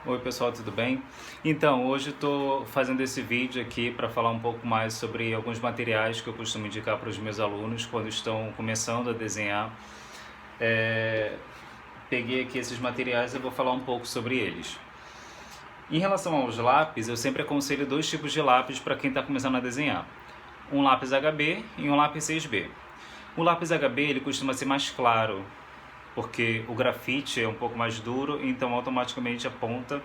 Oi pessoal, tudo bem? Então, hoje estou fazendo esse vídeo aqui para falar um pouco mais sobre alguns materiais que eu costumo indicar para os meus alunos quando estão começando a desenhar. É, Peguei aqui esses materiais e vou falar um pouco sobre eles. Em relação aos lápis, eu sempre aconselho dois tipos de lápis para quem está começando a desenhar. Um lápis HB e um lápis 6B. O lápis HB ele costuma ser mais claro, porque o grafite é um pouco mais duro, então automaticamente a ponta,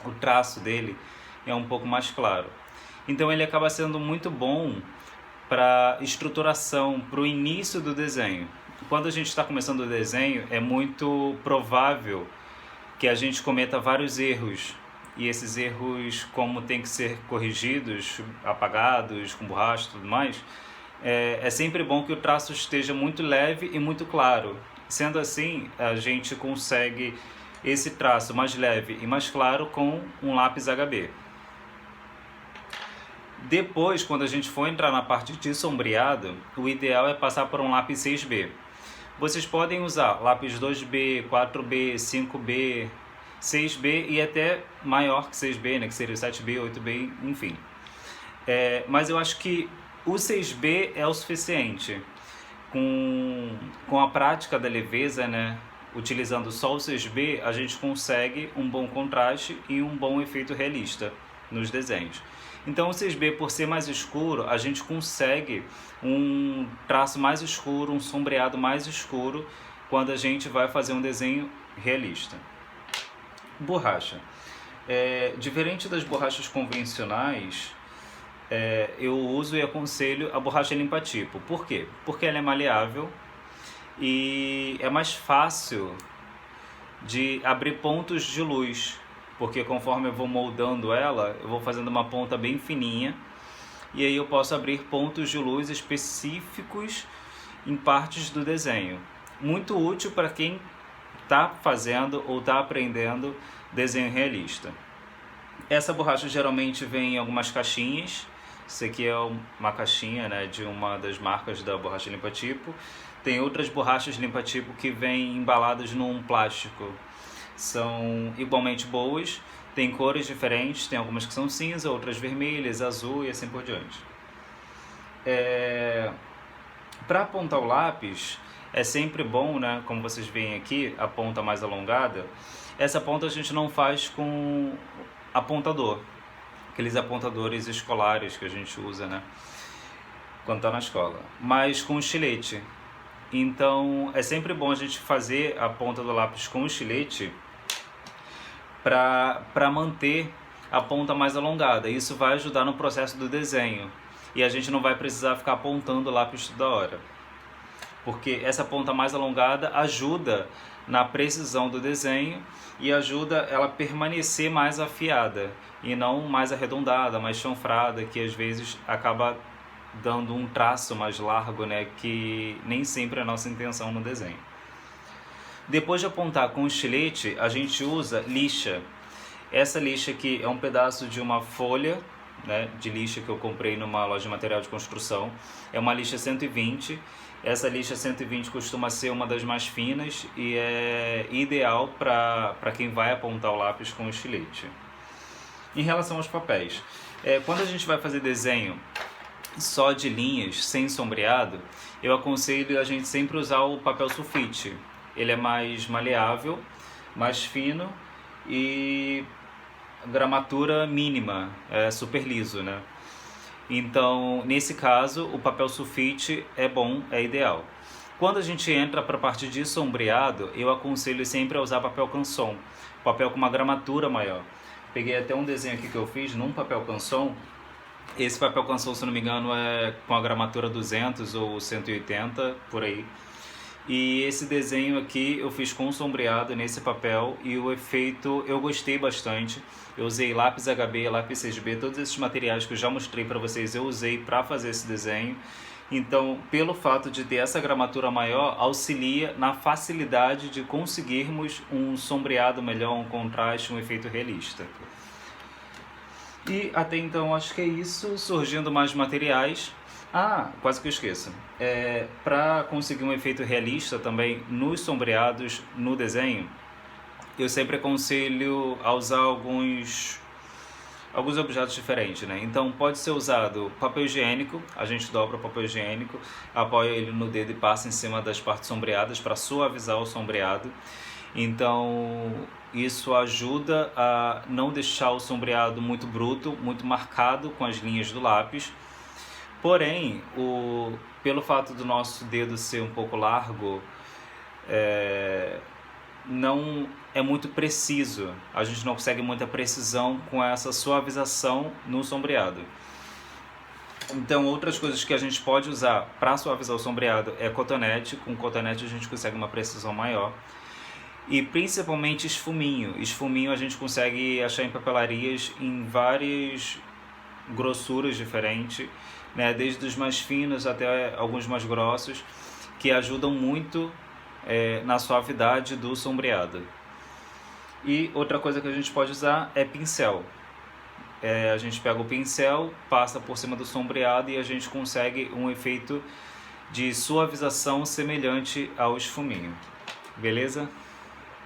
o traço dele é um pouco mais claro. Então ele acaba sendo muito bom para estruturação, para o início do desenho. Quando a gente está começando o desenho, é muito provável que a gente cometa vários erros. E esses erros, como tem que ser corrigidos, apagados, com borracha e tudo mais, é sempre bom que o traço esteja muito leve e muito claro. Sendo assim, a gente consegue esse traço mais leve e mais claro com um lápis HB. Depois, quando a gente for entrar na parte de sombreado, o ideal é passar por um lápis 6B. Vocês podem usar lápis 2B, 4B, 5B, 6B e até maior que 6B, né, que seria 7B, 8B, enfim. Mas eu acho que o 6B é o suficiente. Com a prática da leveza, né, utilizando só o 6B, a gente consegue um bom contraste e um bom efeito realista nos desenhos. Então o 6B, por ser mais escuro, a gente consegue um traço mais escuro, um sombreado mais escuro quando a gente vai fazer um desenho realista. Borracha. Diferente das borrachas convencionais, eu uso e aconselho a borracha limpa-tipo. Por quê? Porque ela é maleável e é mais fácil de abrir pontos de luz, porque conforme eu vou moldando ela, eu vou fazendo uma ponta bem fininha e aí eu posso abrir pontos de luz específicos em partes do desenho. Muito útil para quem está fazendo ou está aprendendo desenho realista. Essa borracha geralmente vem em algumas caixinhas. Isso aqui é uma caixinha, né, de uma das marcas da borracha limpa-tipo. Tem outras borrachas limpa-tipo que vêm embaladas num plástico. São igualmente boas, tem cores diferentes, tem algumas que são cinza, outras vermelhas, azul e assim por diante. Para apontar o lápis, é sempre bom, né, como vocês veem aqui, a ponta mais alongada. Essa ponta a gente não faz com apontador, aqueles apontadores escolares que a gente usa, né, quando está na escola, mas com estilete. Então é sempre bom a gente fazer a ponta do lápis com estilete para manter a ponta mais alongada. Isso vai ajudar no processo do desenho e a gente não vai precisar ficar apontando o lápis toda hora, porque essa ponta mais alongada ajuda na precisão do desenho e ajuda ela a permanecer mais afiada e não mais arredondada, mais chanfrada, que às vezes acaba dando um traço mais largo, né, que nem sempre é a nossa intenção no desenho. Depois de apontar com o estilete, a gente usa lixa. Essa lixa aqui é um pedaço de uma folha, né, de lixa que eu comprei numa loja de material de construção. É uma lixa 120. Essa lixa 120 costuma ser uma das mais finas e é ideal para quem vai apontar o lápis com o estilete. Em relação aos papéis, quando a gente vai fazer desenho só de linhas, sem sombreado, eu aconselho a gente sempre usar o papel sulfite. Ele é mais maleável, mais fino e gramatura mínima, é super liso, né? Então, nesse caso, o papel sulfite é bom, é ideal. Quando a gente entra para a parte de sombreado, eu aconselho sempre a usar papel canson, papel com uma gramatura maior. Peguei até um desenho aqui que eu fiz num papel canson. Esse papel canson, se não me engano, é com a gramatura 200 ou 180, por aí. E esse desenho aqui eu fiz com sombreado nesse papel e o efeito eu gostei bastante. Eu usei lápis HB, lápis 6B, todos esses materiais que eu já mostrei para vocês eu usei para fazer esse desenho. Então, pelo fato de ter essa gramatura maior, auxilia na facilidade de conseguirmos um sombreado melhor, um contraste, um efeito realista. E até então acho que é isso, surgindo mais materiais. Quase que eu esqueço. Para conseguir um efeito realista também nos sombreados, no desenho, eu sempre aconselho a usar alguns objetos diferentes, né? Então pode ser usado papel higiênico, a gente dobra o papel higiênico, apoia ele no dedo e passa em cima das partes sombreadas para suavizar o sombreado. Então isso ajuda a não deixar o sombreado muito bruto, muito marcado com as linhas do lápis. Porém, pelo fato do nosso dedo ser um pouco largo, não é muito preciso, a gente não consegue muita precisão com essa suavização no sombreado. Então, outras coisas que a gente pode usar para suavizar o sombreado é cotonete. Com cotonete a gente consegue uma precisão maior. E principalmente esfuminho. Esfuminho a gente consegue achar em papelarias em várias grossuras diferentes, né? Desde os mais finos até alguns mais grossos, que ajudam muito na suavidade do sombreado. E outra coisa que a gente pode usar é pincel. A gente pega o pincel, passa por cima do sombreado e a gente consegue um efeito de suavização semelhante ao esfuminho. Beleza?